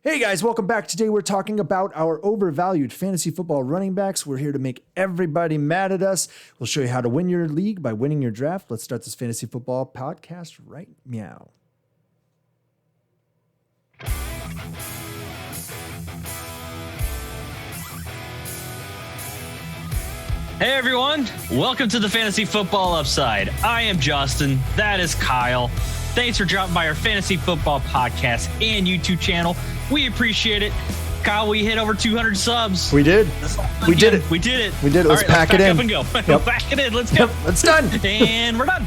Hey guys, welcome back. Today we're talking about our overvalued fantasy football running backs. We're here to make everybody mad at us. We'll show you how to win your league by winning your draft. Let's start this fantasy football podcast right meow. Hey everyone, welcome to the Fantasy Football Upside. I am Justin, that is Kyle. Thanks for dropping by our Fantasy Football podcast and YouTube channel. We appreciate it. Kyle, we hit over 200 subs. We did. We did it. We did it. We did it. Let's pack it in. Up and go. Yep. Pack it in. Let's go. Yep. It's done. And we're done.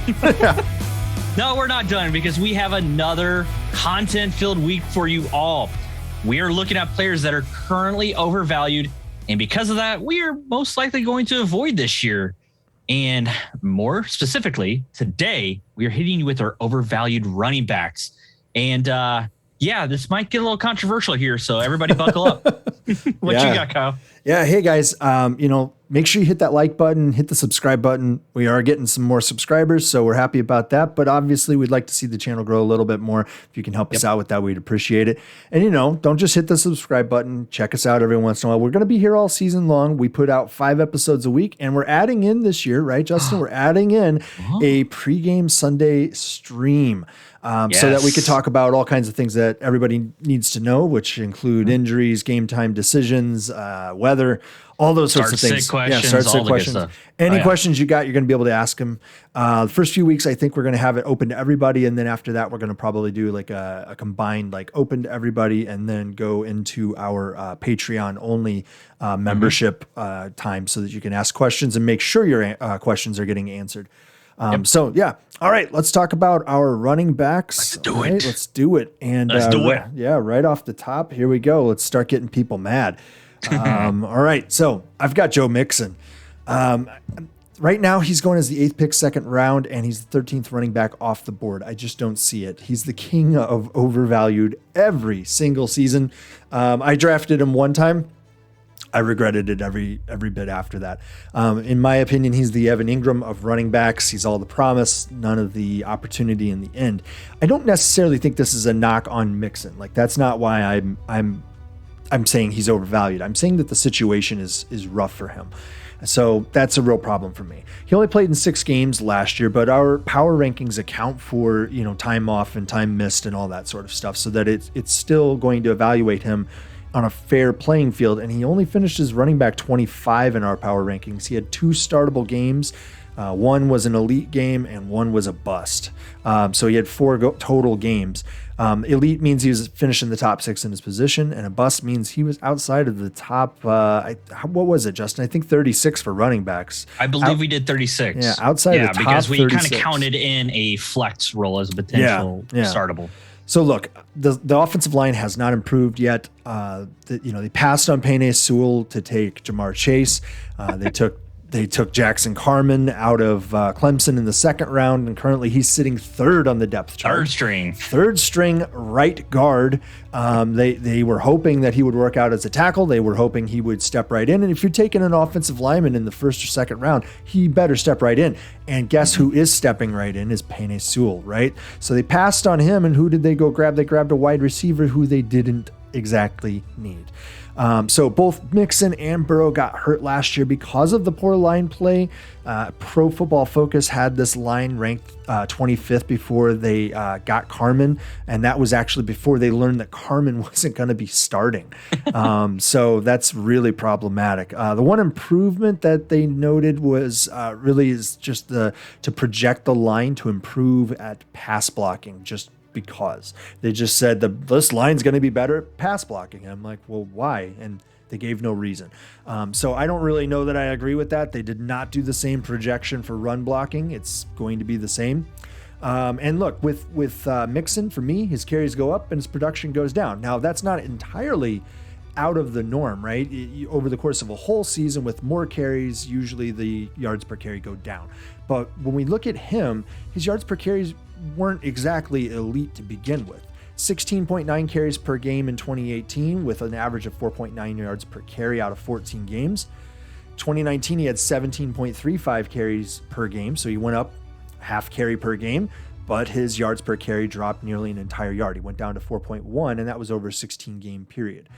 No, we're not done because we have another content-filled week for you all. We are looking at players that are currently overvalued. And because of that, we are most likely going to avoid this year. And more specifically, today, we are hitting you with our overvalued running backs. And this might get a little controversial here. So everybody buckle up. What you got, Kyle? Yeah. Hey guys, make sure you hit that like button, hit the subscribe button. We are getting some more subscribers, so we're happy about that. But obviously we'd like to see the channel grow a little bit more. If you can help us out with that, we'd appreciate it. And don't just hit the subscribe button. Check us out every once in a while. We're going to be here all season long. We put out 5 episodes a week, and we're adding in this year, right, Justin? We're adding in a pregame Sunday stream. So that we could talk about all kinds of things that everybody needs to know, which include injuries, game time decisions, weather, all those sorts of things. Start sit questions. Any questions you got, you're going to be able to ask them. The first few weeks, I think we're going to have it open to everybody. And then after that, we're going to probably do like a combined, like open to everybody, and then go into our Patreon only membership time so that you can ask questions and make sure your questions are getting answered. All right, let's talk about our running backs. Let's do it. Let's do it. And let's do it. Yeah, right off the top, here we go. Let's start getting people mad. All right, so I've got Joe Mixon. Right now, he's going as the 8th pick, 2nd round, and he's the 13th running back off the board. I just don't see it. He's the king of overvalued every single season. I drafted him one time. I regretted it every bit after that. In my opinion, he's the Evan Ingram of running backs. He's all the promise, none of the opportunity in the end. I don't necessarily think this is a knock on Mixon. Like, that's not why I'm saying he's overvalued. I'm saying that the situation is rough for him. So that's a real problem for me. He only played in 6 games last year, but our power rankings account for, time off and time missed and all that sort of stuff, so that it's still going to evaluate him on a fair playing field. And he only finished as running back 25 in our power rankings. He had 2 startable games. One was an elite game and one was a bust. So he had 4 total games. Elite means he was finished in the top 6 in his position, and a bust means he was outside of the top. What was it, Justin? I think 36 for running backs. I believe we did 36. Yeah, outside of the top 36. Yeah, because we kind of counted in a flex role as a potential startable. So look, the offensive line has not improved yet. They passed on Penei Sewell to take Jamar Chase. They took Jackson Carman out of Clemson in the 2nd round, and currently he's sitting 3rd on the depth chart. Third string right guard. They were hoping that he would work out as a tackle. They were hoping he would step right in. And if you're taking an offensive lineman in the 1st or 2nd round, he better step right in. And guess who is stepping right in is Penei Sewell, right? So they passed on him, and who did they go grab? They grabbed a wide receiver who they didn't exactly need. So both Mixon and Burrow got hurt last year because of the poor line play. Pro Football Focus had this line ranked 25th before they got Carman, and that was actually before they learned that Carman wasn't going to be starting. So that's really problematic. The one improvement that they noted was really is just to project the line to improve at pass blocking, just because they just said this line's going to be better at pass blocking. I'm like, well, why? And they gave no reason. So I don't really know that I agree with that. They did not do the same projection for run blocking. It's going to be the same. And look, with Mixon, for me, his carries go up and his production goes down. Now, that's not entirely out of the norm, right? Over the course of a whole season with more carries, usually the yards per carry go down. But when we look at him, his yards per carries weren't exactly elite to begin with. 16.9 carries per game in 2018 with an average of 4.9 yards per carry out of 14 games. 2019, he had 17.35 carries per game, so he went up half carry per game. but his yards per carry dropped nearly an entire yard. He went down to 4.1, and that was over a 16-game period.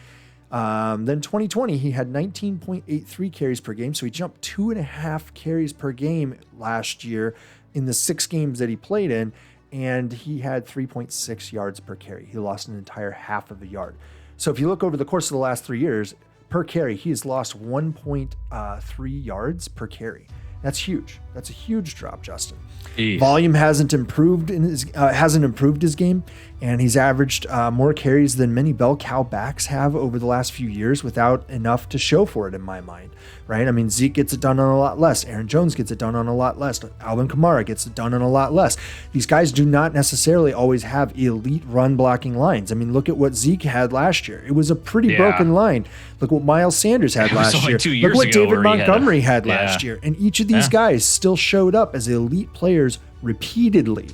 Then 2020, he had 19.83 carries per game, so he jumped 2.5 carries per game last year in the 6 games that he played in, and he had 3.6 yards per carry. He lost an entire half of a yard. So if you look over the course of the last 3 years, per carry, he has lost 1.3 yards per carry. That's huge. That's a huge drop, Justin. Jeez. Volume hasn't improved his game, and he's averaged more carries than many bell cow backs have over the last few years without enough to show for it in my mind, right? I mean, Zeke gets it done on a lot less. Aaron Jones gets it done on a lot less. Alvin Kamara gets it done on a lot less. These guys do not necessarily always have elite run blocking lines. I mean, look at what Zeke had last year. It was a pretty broken line. Look what Miles Sanders had last year. Look what David Montgomery had last year. And each of these guys still showed up as elite players repeatedly.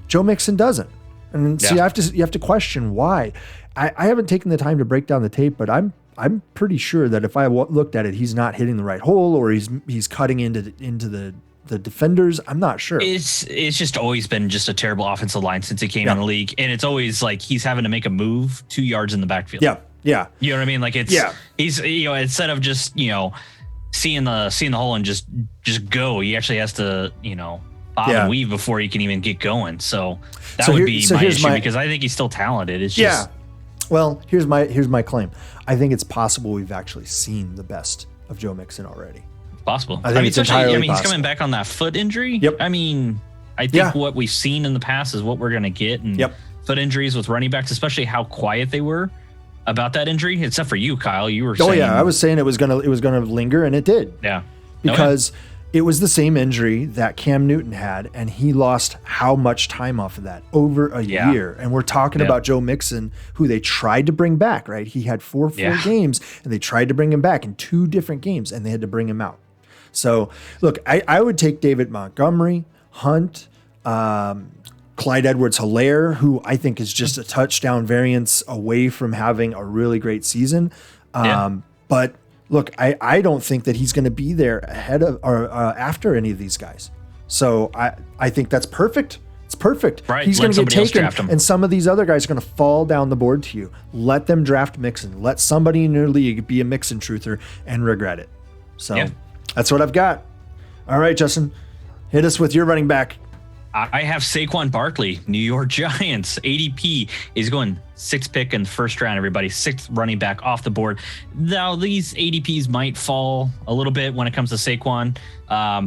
Joe Mixon doesn't. And so you have to question why. I haven't taken the time to break down the tape, but I'm pretty sure that if I looked at it, he's not hitting the right hole, or he's cutting into the defenders. I'm not sure. It's just always been just a terrible offensive line since he came in the league, and it's always like he's having to make a move 2 yards in the backfield. Yeah. You know what I mean? Like he's instead of just seeing the hole and just go, he actually has to bob and weave before he can even get going. So that would be my issue, because I think he's still talented. It's just Well, here's my claim. I think it's possible we've actually seen the best of Joe Mixon already. Possible. I think it's entirely possible. He's coming back on that foot injury. Yep. I mean, I think what we've seen in the past is what we're going to get. And foot injuries with running backs, especially how quiet they were about that injury, except for you, Kyle. You were saying, I was saying it was gonna linger, and it did. Yeah. Because it was the same injury that Cam Newton had, and he lost how much time off of that? Over a year. And we're talking about Joe Mixon, who they tried to bring back, right? He had four games, and they tried to bring him back in 2 different games, and they had to bring him out. So, look, I would take David Montgomery, Hunt, Clyde Edwards-Helaire, who I think is just a touchdown variance away from having a really great season. But look, I don't think that he's going to be there ahead of or after any of these guys. So I think that's perfect. It's perfect. Right. He's going to get taken, and some of these other guys are going to fall down the board to you. Let them draft Mixon. Let somebody in your league be a Mixon truther and regret it. So that's what I've got. All right, Justin, hit us with your running back. I have Saquon Barkley, New York Giants. ADP is going 6th pick in the first round, everybody. 6th running back off the board. Now, these ADPs might fall a little bit when it comes to Saquon,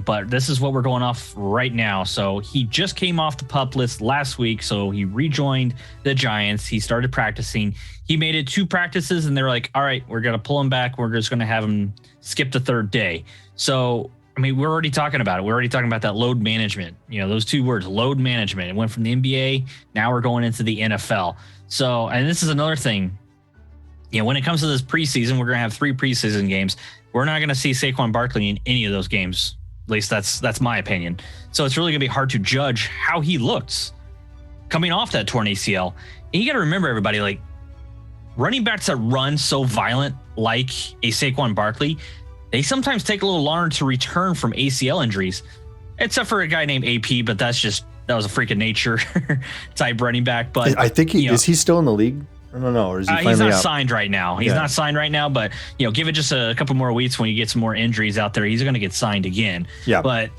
but this is what we're going off right now. So he just came off the PUP list last week, so he rejoined the Giants. He started practicing. He made it 2 practices, and they're like, all right, we're going to pull him back. We're just going to have him skip the 3rd day. So I mean, we're already talking about it. We're already talking about that load management. Those 2 words, load management. It went from the NBA. Now we're going into the NFL. So, and this is another thing. When it comes to this preseason, we're going to have 3 preseason games. We're not going to see Saquon Barkley in any of those games. At least that's my opinion. So it's really going to be hard to judge how he looks coming off that torn ACL. And you got to remember, everybody, like running backs that run so violent, like a Saquon Barkley, they sometimes take a little longer to return from ACL injuries, except for a guy named AP, but that was a freak of nature type running back. But I think is he still in the league? I don't know. Or is he finally he's not out? signed right now. He's not signed right now, but give it just a couple more weeks when you get some more injuries out there. He's going to get signed again. Yeah. But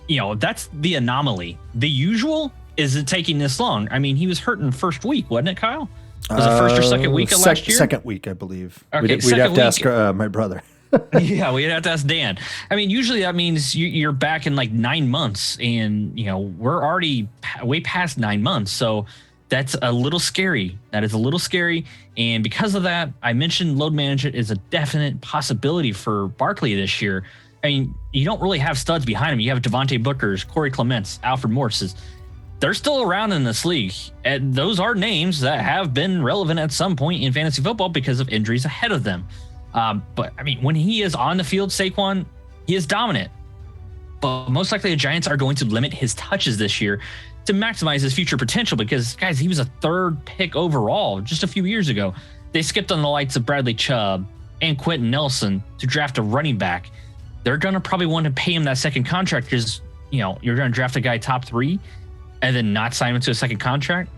that's the anomaly. The usual is it taking this long. I mean, he was hurt in the first week, wasn't it, Kyle? Was it first or second week of last year? Second week, I believe. Okay, we'd have to ask my brother. Yeah, we'd have to ask Dan. I mean, usually that means you're back in like 9 months, and we're already way past 9 months. So that's a little scary. That is a little scary. And because of that, I mentioned load management is a definite possibility for Barkley this year. I mean, you don't really have studs behind him. You have Devontae Booker's, Corey Clements, Alfred Morris's. They're still around in this league. And those are names that have been relevant at some point in fantasy football because of injuries ahead of them. But I mean, when he is on the field, Saquon, he is dominant. But most likely the Giants are going to limit his touches this year to maximize his future potential because, guys, he was a 3rd pick overall just a few years ago. They skipped on the likes of Bradley Chubb and Quentin Nelson to draft a running back. They're going to probably want to pay him that second contract because, you're going to draft a guy top 3. and then not sign him to a second contract.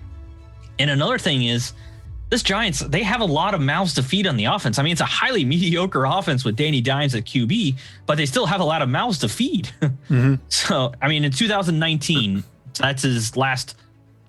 And another thing is, this Giants, they have a lot of mouths to feed on the offense. I mean, it's a highly mediocre offense with Danny Dimes at QB, but they still have a lot of mouths to feed. Mm-hmm. So, I mean, in 2019, that's his last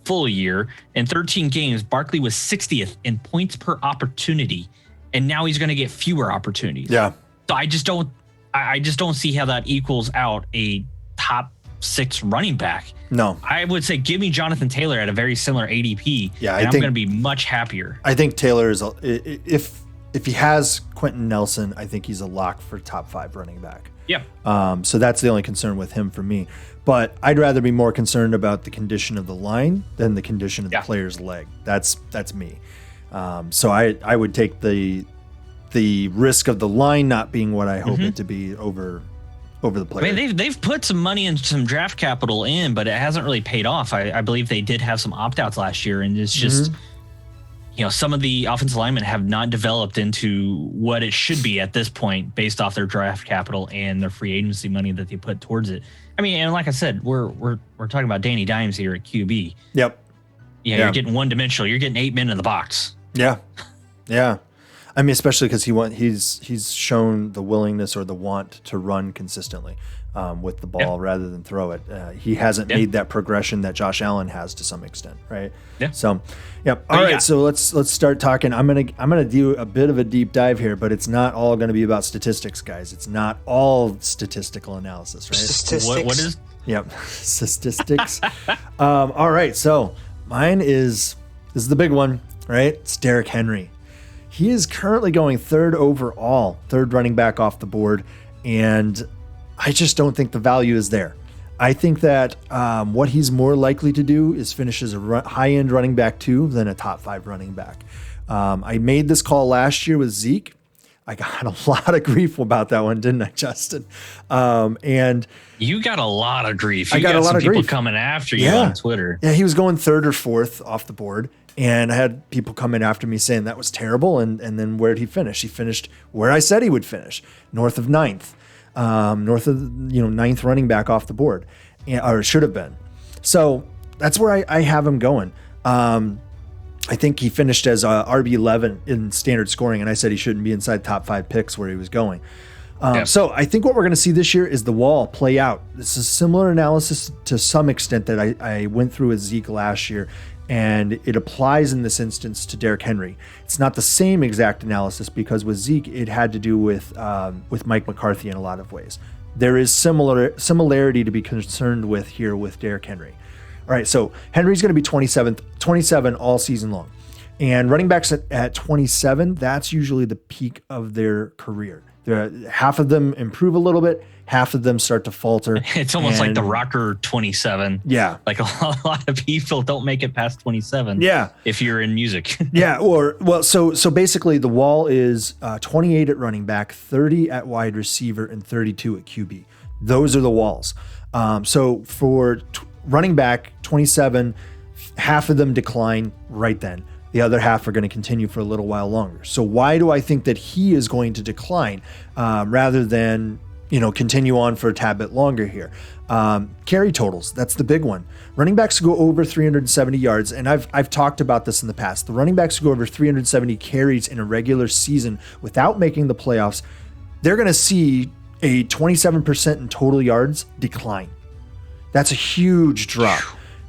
full year. In 13 games, Barkley was 60th in points per opportunity, and now he's going to get fewer opportunities. Yeah. So I just don't see how that equals out a top 6 running back. No, I would say give me Jonathan Taylor at a very similar ADP. Yeah, and I'm going to be much happier. I think Taylor is if he has Quentin Nelson, I think he's a lock for top 5 running back. Yeah. So that's the only concern with him for me. But I'd rather be more concerned about the condition of the line than the condition of the player's leg. That's me. So I would take the risk of the line not being what I hope it to be over the player. I mean, they've put some money and some draft capital in, but it hasn't really paid off. I believe they did have some opt-outs last year, and it's just, some of the offensive linemen have not developed into what it should be at this point based off their draft capital and their free agency money that they put towards it. I mean, and like I said, we're talking about Danny Dimes here at QB. Yep. You're getting one-dimensional. You're getting 8 men in the box. Yeah. Yeah. I mean, especially because he's shown the willingness or the want to run consistently with the ball rather than throw it. He hasn't made that progression that Josh Allen has to some extent, right? Yeah. So, yep. All right. So let's start talking. I'm gonna do a bit of a deep dive here, but it's not all going to be about statistics, guys. It's not all statistical analysis, right? Statistics. What is? Yep. Statistics. All right. So mine is the big one, right? It's Derrick Henry. He is currently going 3rd overall, 3rd running back off the board, and I just don't think the value is there. I think that what he's more likely to do is finish as a high-end running back 2 than a top 5 running back. I made this call last year with Zeke. I got a lot of grief about that one, didn't I, Justin? And you got a lot of grief. I got a lot of people grief coming after you on Twitter. Yeah, he was going 3rd or 4th off the board. And I had people coming after me saying that was terrible. And then where did he finish? He finished where I said he would finish, north of 9th, north of 9th running back off the board, or should have been. So that's where I have him going. I think he finished as RB11 in standard scoring, and I said he shouldn't be inside top 5 picks where he was going. So I think what we're going to see this year is the wall play out. This is similar analysis to some extent that I went through with Zeke last year. And it applies in this instance to Derrick Henry. It's not the same exact analysis because with Zeke, it had to do with Mike McCarthy in a lot of ways. There is similarity to be concerned with here with Derrick Henry. All right, so Henry's going to be 27 all season long. And running backs at 27, that's usually the peak of their career. Half of them improve a little bit, half of them start to falter. It's almost like the rocker 27. Yeah. Like a lot of people don't make it past 27. Yeah. If you're in music. Yeah. So basically the wall is 28 at running back, 30 at wide receiver, and 32 at QB. Those are the walls. So for running back 27, half of them decline right then. The other half are going to continue for a little while longer. So why do I think that he is going to decline rather than continue on for a tad bit longer here? Carry totals, that's the big one. Running backs who go over 370 yards, and I've talked about this in the past. The running backs who go over 370 carries in a regular season without making the playoffs, they're going to see a 27% in total yards decline. That's a huge drop.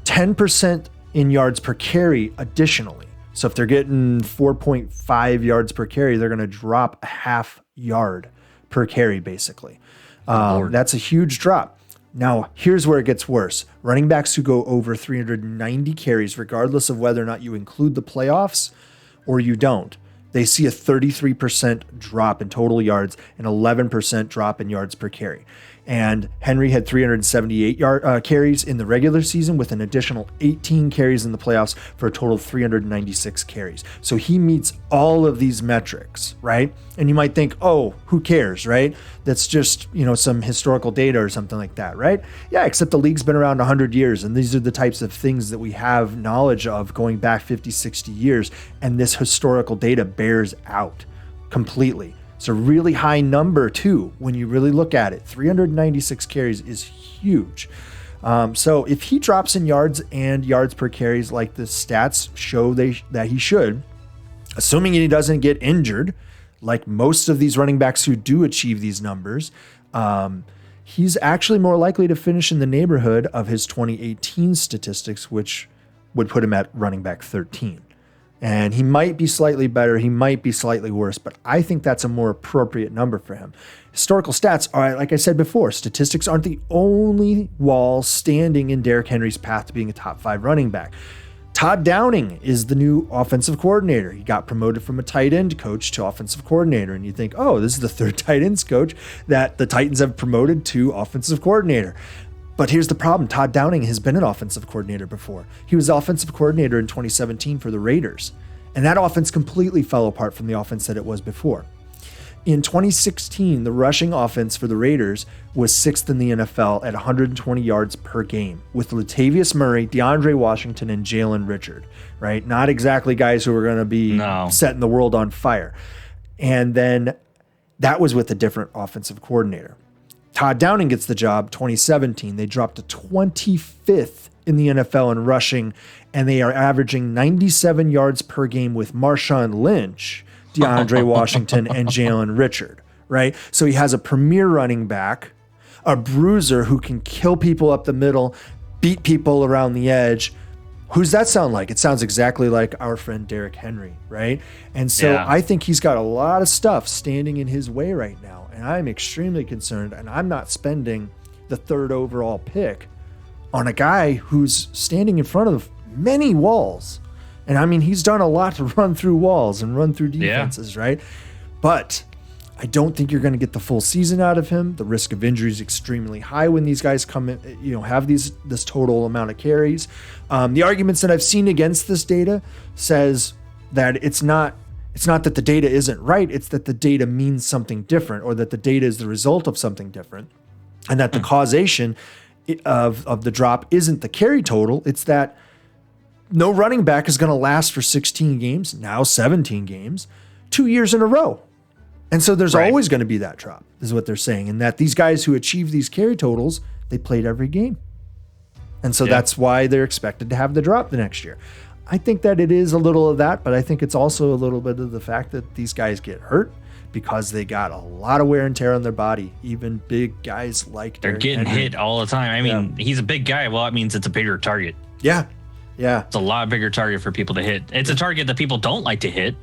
10% in yards per carry additionally. So if they're getting 4.5 yards per carry, they're going to drop a half yard per carry, basically. That's a huge drop. Now, here's where it gets worse. Running backs who go over 390 carries, regardless of whether or not you include the playoffs or you don't, they see a 33% drop in total yards and 11% drop in yards per carry. And Henry had 378 carries in the regular season with an additional 18 carries in the playoffs for a total of 396 carries. So he meets all of these metrics, right? And you might think, oh, who cares, right? That's just, some historical data or something like that, right? Yeah, except the league's been around 100 years, and these are the types of things that we have knowledge of going back 50, 60 years, and this historical data bears out completely. It's a really high number, too, when you really look at it. 396 carries is huge. So if he drops in yards and yards per carries like the stats show that he should, assuming he doesn't get injured, like most of these running backs who do achieve these numbers, he's actually more likely to finish in the neighborhood of his 2018 statistics, which would put him at running back 13. And he might be slightly better, he might be slightly worse, but I think that's a more appropriate number for him. Historical stats are, like I said before, statistics aren't the only wall standing in Derrick Henry's path to being a top 5 running back. Todd Downing is the new offensive coordinator. He got promoted from a tight end coach to offensive coordinator. And you think, oh, this is the third tight ends coach that the Titans have promoted to offensive coordinator. But here's the problem. Todd Downing has been an offensive coordinator before. He was offensive coordinator in 2017 for the Raiders. And that offense completely fell apart from the offense that it was before. In 2016, the rushing offense for the Raiders was 6th in the NFL at 120 yards per game, with Latavius Murray, DeAndre Washington, and Jalen Richard, right? Not exactly guys who are going to be setting the world on fire. And then that was with a different offensive coordinator. Todd Downing gets the job, 2017. They dropped to 25th in the NFL in rushing, and they are averaging 97 yards per game with Marshawn Lynch, DeAndre Washington, and Jalen Richard, right? So he has a premier running back, a bruiser who can kill people up the middle, beat people around the edge. Who's that sound like? It sounds exactly like our friend Derrick Henry, right? And so I think he's got a lot of stuff standing in his way right now, and I'm extremely concerned, and I'm not spending the 3rd overall pick on a guy who's standing in front of many walls. And I mean, he's done a lot to run through walls and run through defenses, right? But I don't think you're going to get the full season out of him. The risk of injury is extremely high when these guys come in, have this total amount of carries. The arguments that I've seen against this data says that it's not that the data isn't right. It's that the data means something different, or that the data is the result of something different, and that the causation of the drop isn't the carry total. It's that no running back is going to last for 16 games, now 17 games, 2 years in a row. And so there's always going to be that drop, is what they're saying. And that these guys who achieve these carry totals, they played every game. And so that's why they're expected to have the drop the next year. I think that it is a little of that, but I think it's also a little bit of the fact that these guys get hurt because they got a lot of wear and tear on their body. Even big guys like they're getting hit all the time. I mean, he's a big guy. Well, that means it's a bigger target. Yeah. Yeah. It's a lot bigger target for people to hit. It's a target that people don't like to hit.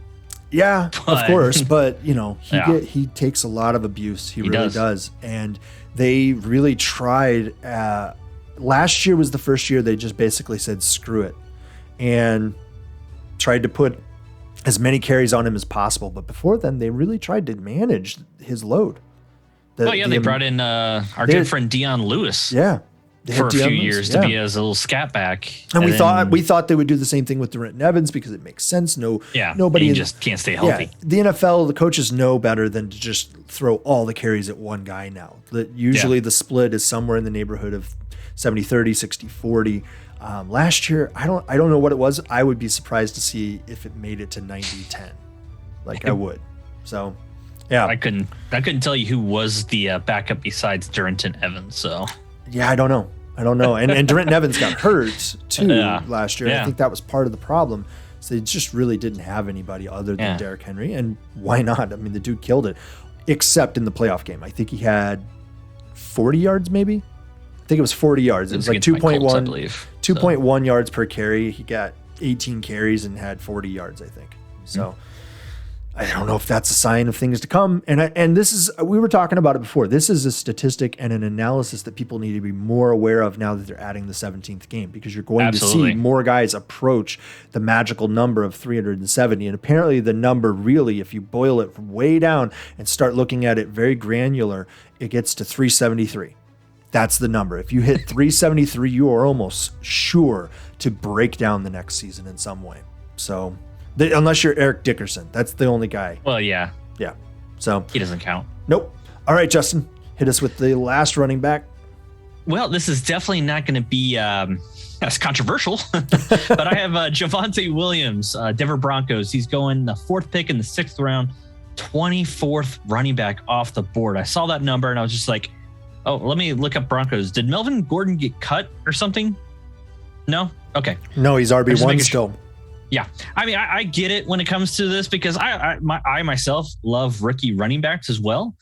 Yeah, of course. But, he takes a lot of abuse. He really does. And they really tried. Last year was the first year they just basically said, screw it, and tried to put as many carries on him as possible. But before then, they really tried to manage his load. They brought in our good friend Dion Lewis. Yeah. For a few years to be as a little scat back. And we thought they would do the same thing with Derrick Evans because it makes sense. Nobody just can't stay healthy. Yeah, the NFL, the coaches know better than to just throw all the carries at one guy now. Usually the split is somewhere in the neighborhood of 70-30, 60-40. Last year, I don't know what it was. I would be surprised to see if it made it to 90-10. I would. So, yeah. I couldn't tell you who was the backup besides Derrick Evans, so. Yeah, I don't know. And Derrick Evans got hurt too last year. I think that was part of the problem. So they just really didn't have anybody other than Derrick Henry. And why not? I mean, the dude killed it, except in the playoff game. I think he had 40 yards maybe. I think it was 40 yards. It was like 2.1 yards per carry. He got 18 carries and had 40 yards, I think. So I don't know if that's a sign of things to come. And this is, we were talking about it before. This is a statistic and an analysis that people need to be more aware of now that they're adding the 17th game, because you're going to see more guys approach the magical number of 370. And apparently the number really, if you boil it way down and start looking at it very granular, it gets to 373. That's the number. If you hit 373, you are almost sure to break down the next season in some way. So, unless you're Eric Dickerson, that's the only guy. Well, yeah. Yeah. So he doesn't count. Nope. All right, Justin, hit us with the last running back. Well, this is definitely not going to be as controversial, but I have Javonte Williams, Denver Broncos. He's going the 4th pick in the 6th round, 24th running back off the board. I saw that number and I was just like, Oh, let me look up Broncos. Did Melvin Gordon get cut or something? No? Okay. No, he's RB1 still. Yeah. I mean, I get it when it comes to this because I myself love rookie running backs as well.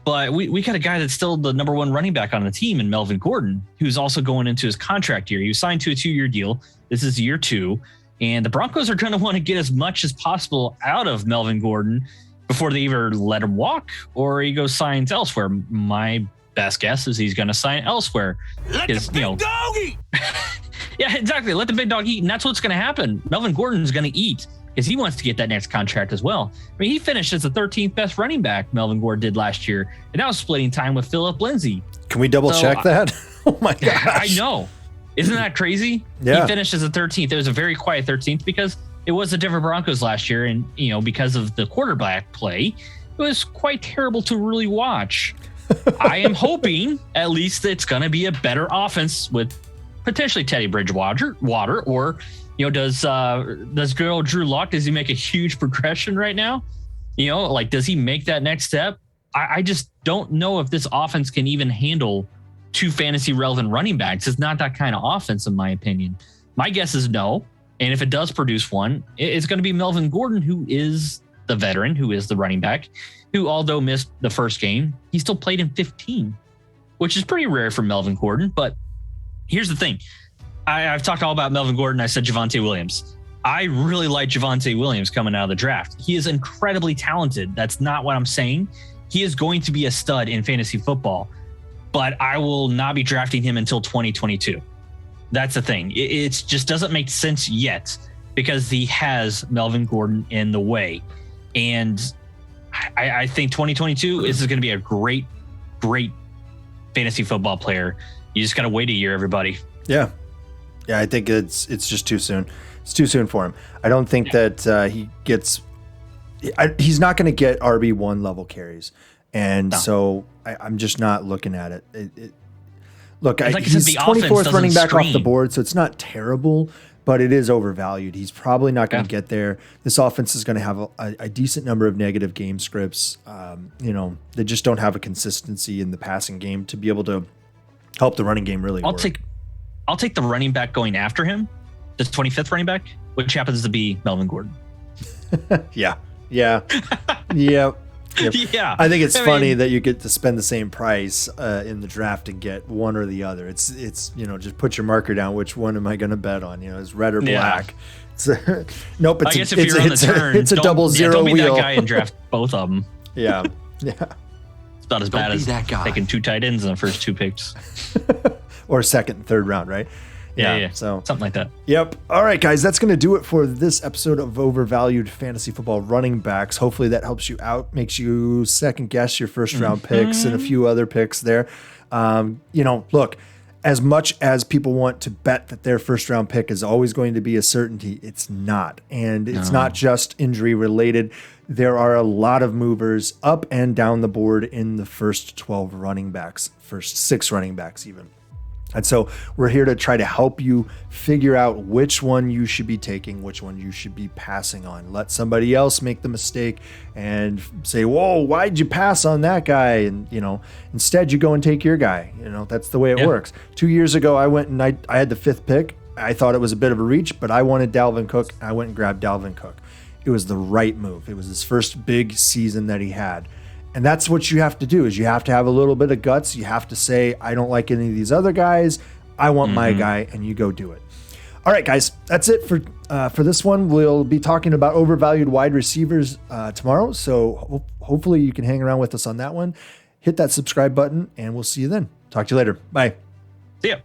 But we got a guy that's still the number one running back on the team in Melvin Gordon, who's also going into his contract year. He was signed to a 2-year deal. This is year 2. And the Broncos are going to want to get as much as possible out of Melvin Gordon before they either let him walk or he goes signs elsewhere. My best guess is he's going to sign elsewhere. Let the big dog eat. Yeah, exactly. Let the big dog eat. And that's what's going to happen. Melvin Gordon's going to eat because he wants to get that next contract as well. I mean, he finished as the 13th best running back Melvin Gordon did last year. And now splitting time with Phillip Lindsay. Can we double check that? Oh my gosh. I know. Isn't that crazy? Yeah. He finished as a 13th. It was a very quiet 13th because it was the Denver Broncos last year. And, because of the quarterback play, it was quite terrible to really watch. I am hoping at least it's going to be a better offense with potentially Teddy Bridgewater, or does good old Drew Lock, does he make a huge progression right now? Does he make that next step? I just don't know if this offense can even handle 2 fantasy relevant running backs. It's not that kind of offense, in my opinion. My guess is no. And if it does produce one, it's going to be Melvin Gordon, who is the veteran, who is the running back, who, although missed the first game, he still played in 15, which is pretty rare for Melvin Gordon. But here's the thing. I've talked all about Melvin Gordon. I said Javonte Williams. I really like Javonte Williams coming out of the draft. He is incredibly talented. That's not what I'm saying. He is going to be a stud in fantasy football, but I will not be drafting him until 2022. That's the thing. It just doesn't make sense yet because he has Melvin Gordon in the way. And I think 2022 is going to be a great, great fantasy football player. You just got to wait a year, everybody. Yeah. Yeah, I think it's just too soon. It's too soon for him. I don't think that he gets... he's not going to get RB1 level carries. And so I'm just not looking at it. Look, he's 24th running back off the board, so it's not terrible, but it is overvalued. He's probably not going to get there. This offense is going to have a decent number of negative game scripts. They just don't have a consistency in the passing game to be able to help the running game really work. I'll take the running back going after him, the 25th running back, which happens to be Melvin Gordon. Yeah. Yep. Yeah, I think it's funny that you get to spend the same price in the draft and get one or the other. It's just put your marker down. Which one am I going to bet on? Is red or black? Nope. I guess if you're on the turn, it's a double zero don't be wheel. That guy and draft both of them. Yeah. It's about as bad as taking 2 tight ends in the first 2 picks, or second and third round, right? Yeah. So something like that. Yep. All right, guys, that's going to do it for this episode of Overvalued Fantasy Football Running Backs. Hopefully that helps you out, makes you second guess your first round picks and a few other picks there. Look, as much as people want to bet that their first round pick is always going to be a certainty, it's not. And it's not just injury related. There are a lot of movers up and down the board in the first 12 running backs, first 6 running backs even. And so we're here to try to help you figure out which one you should be taking, which one you should be passing on. Let somebody else make the mistake and say, whoa, why'd you pass on that guy? And, instead you go and take your guy. That's the way it works. 2 years ago, I went and I had the 5th pick. I thought it was a bit of a reach, but I wanted Dalvin Cook. I went and grabbed Dalvin Cook. It was the right move. It was his first big season that he had. And that's what you have to do, is you have to have a little bit of guts. You have to say, I don't like any of these other guys. I want my guy, and you go do it. All right, guys, that's it for this one. We'll be talking about overvalued wide receivers tomorrow. So hopefully you can hang around with us on that one. Hit that subscribe button, and we'll see you then. Talk to you later. Bye. See ya.